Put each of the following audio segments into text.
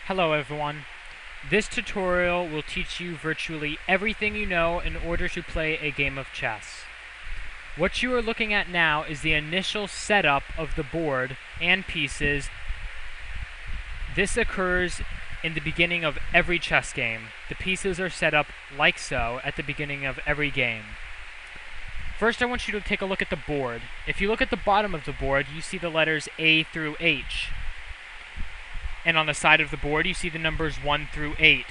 Hello everyone. This tutorial will teach you virtually everything you know in order to play a game of chess. What you are looking at now is the initial setup of the board and pieces. This occurs in the beginning of every chess game. The pieces are set up like so at the beginning of every game. First, I want you to take a look at the board. If you look at the bottom of the board, you see the letters A through H. And on the side of the board, you see the numbers 1 through 8.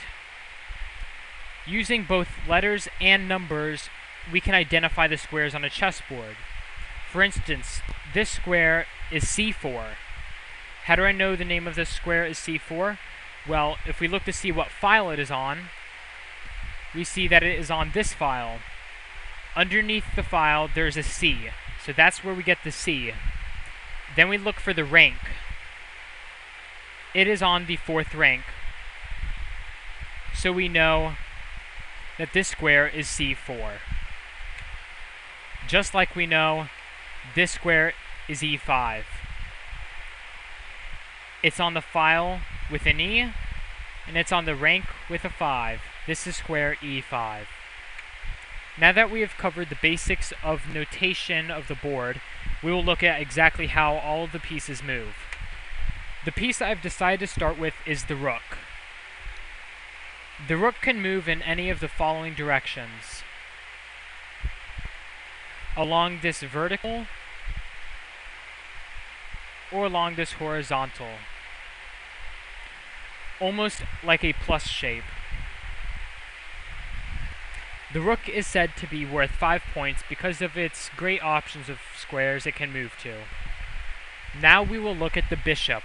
Using both letters and numbers, we can identify the squares on a chessboard. For instance, this square is C4. How do I know the name of this square is C4? Well, if we look to see what file it is on, we see that it is on this file. Underneath the file, there's a C. So that's where we get the C. Then we look for the rank. It is on the 4th rank. So we know that this square is C4. Just like we know this square is E5. It's on the file with an E, and it's on the rank with a 5. This is square E5. Now that we have covered the basics of notation of the board, we will look at exactly how all of the pieces move. The piece I've decided to start with is the rook. The rook can move in any of the following directions. Along this vertical, or along this horizontal. Almost like a plus shape. The rook is said to be worth 5 points because of its great options of squares it can move to. Now we will look at the bishop.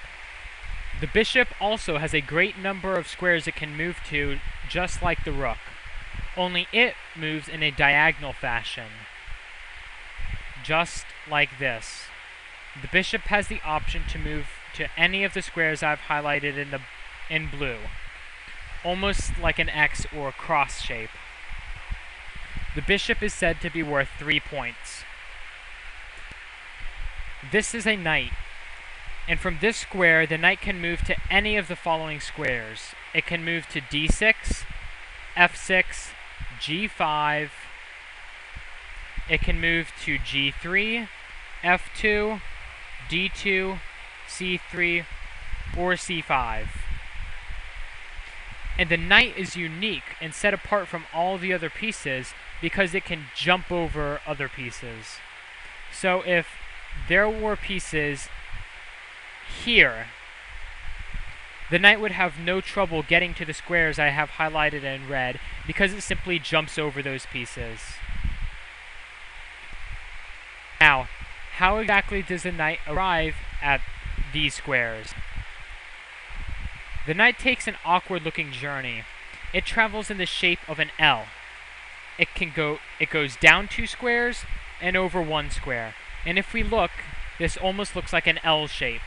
The bishop also has a great number of squares it can move to, just like the rook. Only it moves in a diagonal fashion. Just like this. The bishop has the option to move to any of the squares I've highlighted in blue. Almost like an X or a cross shape. The bishop is said to be worth 3 points. This is a knight. And from this square, the knight can move to any of the following squares. It can move to D6, F6, G5. It can move to G3, F2, D2, C3, or C5. And the knight is unique and set apart from all the other pieces because it can jump over other pieces. So if there were pieces here, the knight would have no trouble getting to the squares I have highlighted in red because it simply jumps over those pieces. Now, how exactly does the knight arrive at these squares? The knight takes an awkward-looking journey. It travels in the shape of an L. It goes down 2 squares and over 1 square. And if we look, this almost looks like an L shape.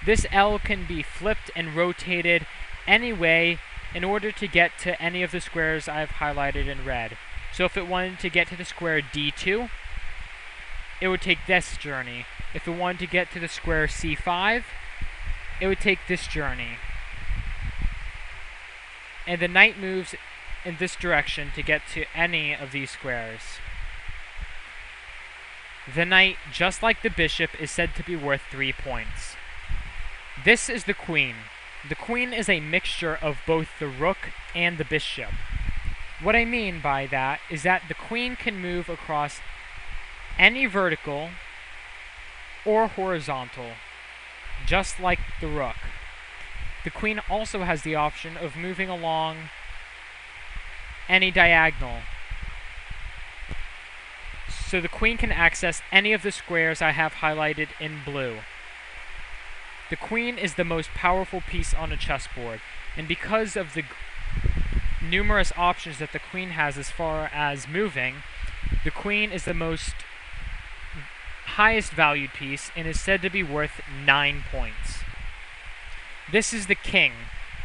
This L can be flipped and rotated any way in order to get to any of the squares I've highlighted in red. So if it wanted to get to the square D2, it would take this journey. If it wanted to get to the square C5, it would take this journey. And the knight moves in this direction to get to any of these squares. The knight, just like the bishop, is said to be worth 3 points. This is the queen. The queen is a mixture of both the rook and the bishop. What I mean by that is that the queen can move across any vertical or horizontal, just like the rook. The queen also has the option of moving along any diagonal. So the queen can access any of the squares I have highlighted in blue. The queen is the most powerful piece on a chessboard, and because of the numerous options that the queen has as far as moving, the queen is the most highest valued piece and is said to be worth 9 points. This is the king.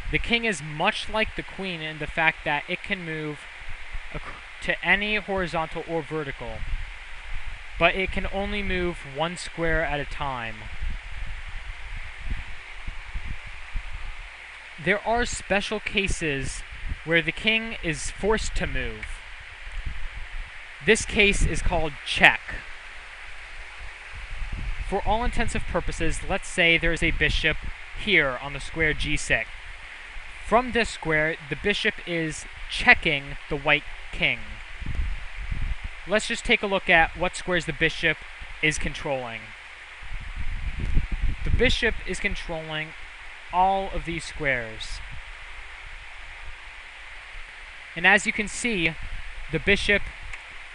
The king is much like the queen in the fact that it can move to any horizontal or vertical, but it can only move 1 square at a time. there are special cases where the king is forced to move. This case is called check. For all intents and purposes, let's say there's a bishop here on the square g6. From this square, the bishop is checking the white king. Let's just take a look at what squares the bishop is controlling. The bishop is controlling all of these squares. And as you can see, the bishop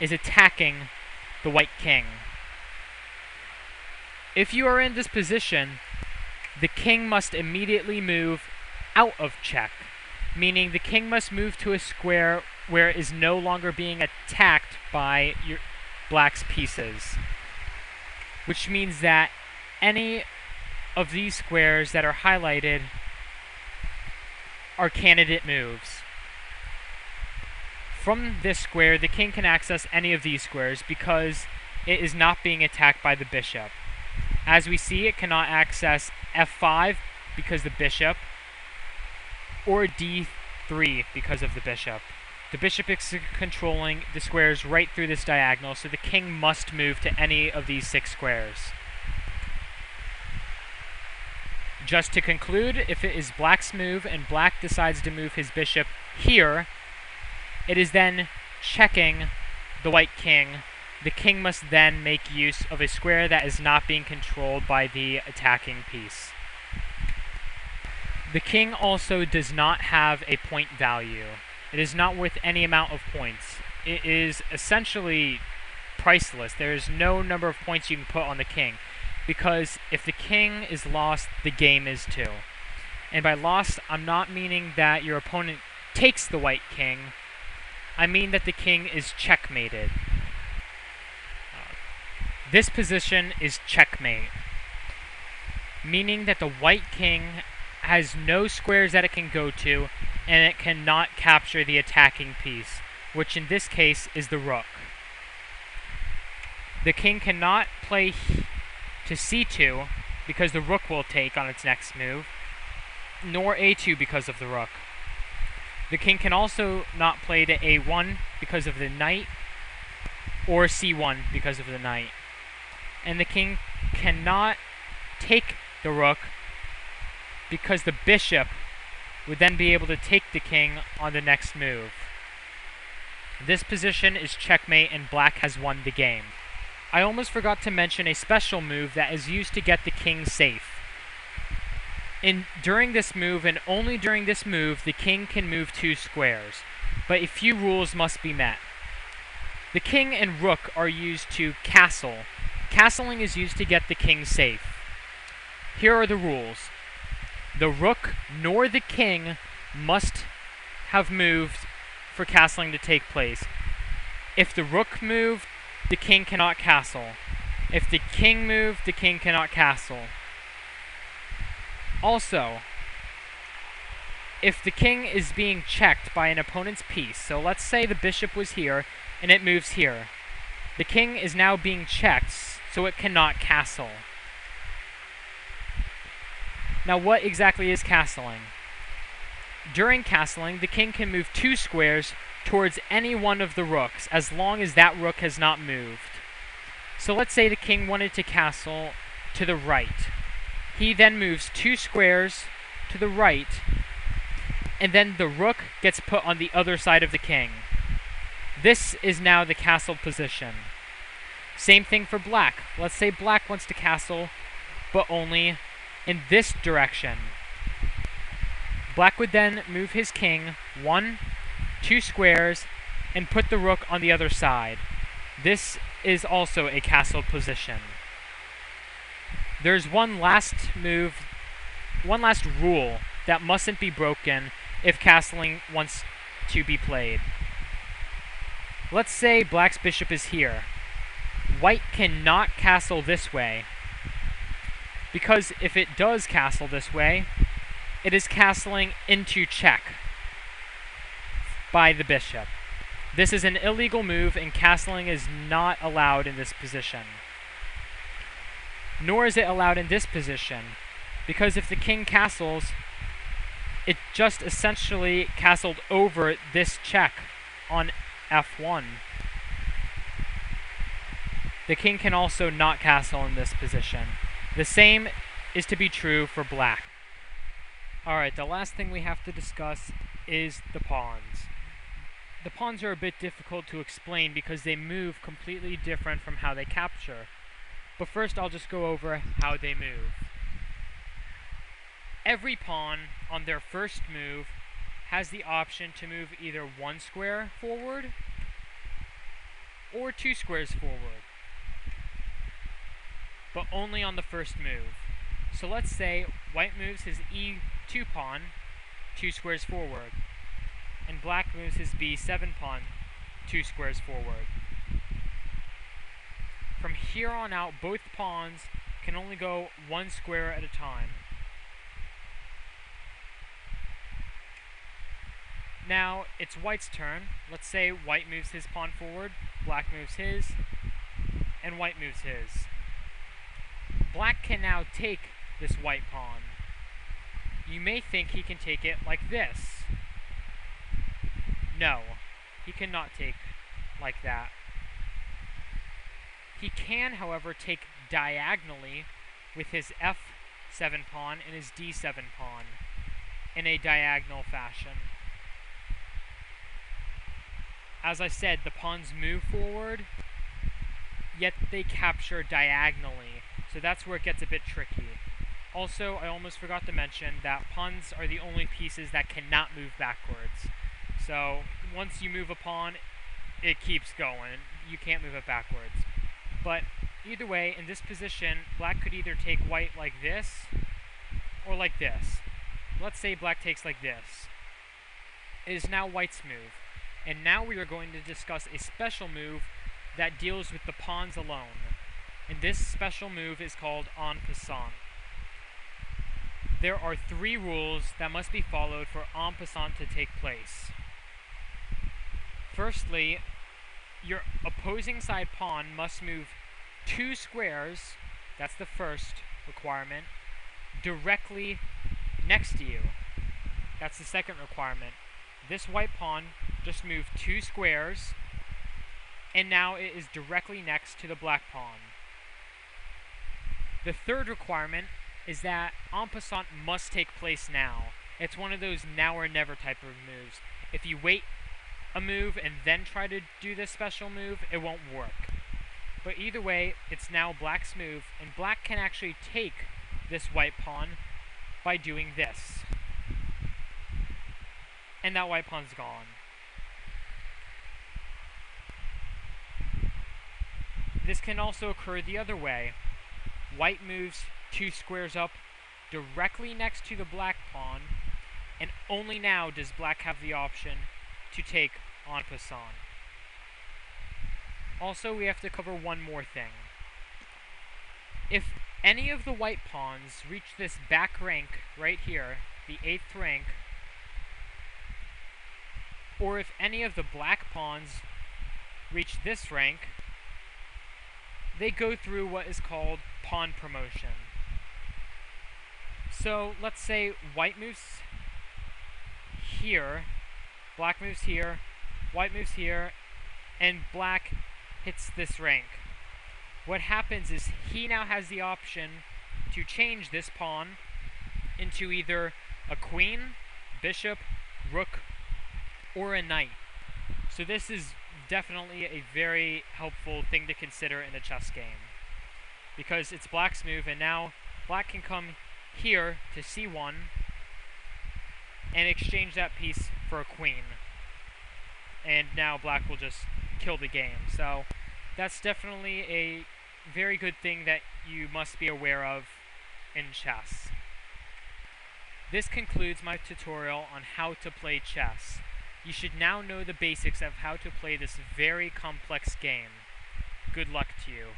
is attacking the white king. If you are in this position, the king must immediately move out of check, meaning the king must move to a square where it is no longer being attacked by your black's pieces, which means that any of these squares that are highlighted are candidate moves. From this square, the king can access any of these squares because it is not being attacked by the bishop. As we see, it cannot access f5 because the bishop, or d3 because of the bishop. The bishop is controlling the squares right through this diagonal, so the king must move to any of these 6 squares. Just to conclude, if it is black's move and black decides to move his bishop here, it is then checking the white king. The king must then make use of a square that is not being controlled by the attacking piece. The king also does not have a point value. It is not worth any amount of points. It is essentially priceless. There is no number of points you can put on the king, because if the king is lost, the game is too. And by lost, I'm not meaning that your opponent takes the white king. I mean that the king is checkmated. This position is checkmate, meaning that the white king has no squares that it can go to, and it cannot capture the attacking piece, which in this case is the rook. The king cannot play to c2 because the rook will take on its next move, nor a2 because of the rook. The king can also not play to a1 because of the knight, or c1 because of the knight. And the king cannot take the rook because the bishop would then be able to take the king on the next move. This position is checkmate and black has won the game. I almost forgot to mention a special move that is used to get the king safe. During this move, and only during this move, the king can move 2 squares, but a few rules must be met. The king and rook are used to castle. Castling is used to get the king safe. Here are the rules. The rook nor the king must have moved for castling to take place. If the rook moved, the king cannot castle. If the king moved, the king cannot castle. Also, if the king is being checked by an opponent's piece, so let's say the bishop was here and it moves here, the king is now being checked, so it cannot castle. Now, what exactly is castling? During castling, the king can move 2 squares towards any one of the rooks, as long as that rook has not moved. So let's say the king wanted to castle to the right. He then moves 2 squares to the right, and then the rook gets put on the other side of the king. This is now the castle position. Same thing for black. Let's say black wants to castle, but only in this direction. Black would then move his king 1, 2 squares, and put the rook on the other side. This is also a castle position. There's one last move, one last rule that mustn't be broken if castling wants to be played. Let's say black's bishop is here. White cannot castle this way, because if it does castle this way, it is castling into check by the bishop. This is an illegal move, and castling is not allowed in this position. Nor is it allowed in this position, because if the king castles, it just essentially castled over this check on f1. The king can also not castle in this position. The same is to be true for black. Alright, the last thing we have to discuss is the pawns. The pawns are a bit difficult to explain because they move completely different from how they capture. But first I'll just go over how they move. Every pawn on their first move has the option to move either 1 square forward or 2 squares forward, but only on the first move. So let's say white moves his e2 pawn 2 squares forward, and black moves his b7 pawn 2 squares forward. From here on out, both pawns can only go 1 square at a time. Now, it's white's turn. Let's say white moves his pawn forward, black moves his, and white moves his. Black can now take this white pawn. You may think he can take it like this. No, he cannot take like that. He can, however, take diagonally with his f7 pawn and his d7 pawn in a diagonal fashion. As I said, the pawns move forward, yet they capture diagonally, so that's where it gets a bit tricky. Also, I almost forgot to mention that pawns are the only pieces that cannot move backwards. So, once you move a pawn, it keeps going. You can't move it backwards. But, either way, in this position, black could either take white like this, or like this. Let's say black takes like this. It is now white's move. And now we are going to discuss a special move that deals with the pawns alone. And this special move is called en passant. There are 3 rules that must be followed for en passant to take place. Firstly, your opposing side pawn must move 2 squares, that's the first requirement, directly next to you. That's the second requirement. This white pawn just moved 2 squares, and now it is directly next to the black pawn. The third requirement is that en passant must take place now. It's one of those now or never type of moves. If you wait a move and then try to do this special move, it won't work. But either way, it's now black's move, and black can actually take this white pawn by doing this. And that white pawn's gone. This can also occur the other way. White moves 2 squares up directly next to the black pawn, and only now does black have the option to take en passant. Also, we have to cover one more thing. If any of the white pawns reach this back rank right here, the 8th rank, or if any of the black pawns reach this rank, they go through what is called pawn promotion. So let's say white moves here, black moves here, white moves here, and black hits this rank. What happens is he now has the option to change this pawn into either a queen, bishop, rook, or a knight. So this is definitely a very helpful thing to consider in a chess game, because it's black's move, and now black can come here to c1 and exchange that piece for a queen, and now black will just kill the game. So that's definitely a very good thing that you must be aware of in chess. This concludes my tutorial on how to play chess. You should now know the basics of how to play this very complex game. Good luck to you.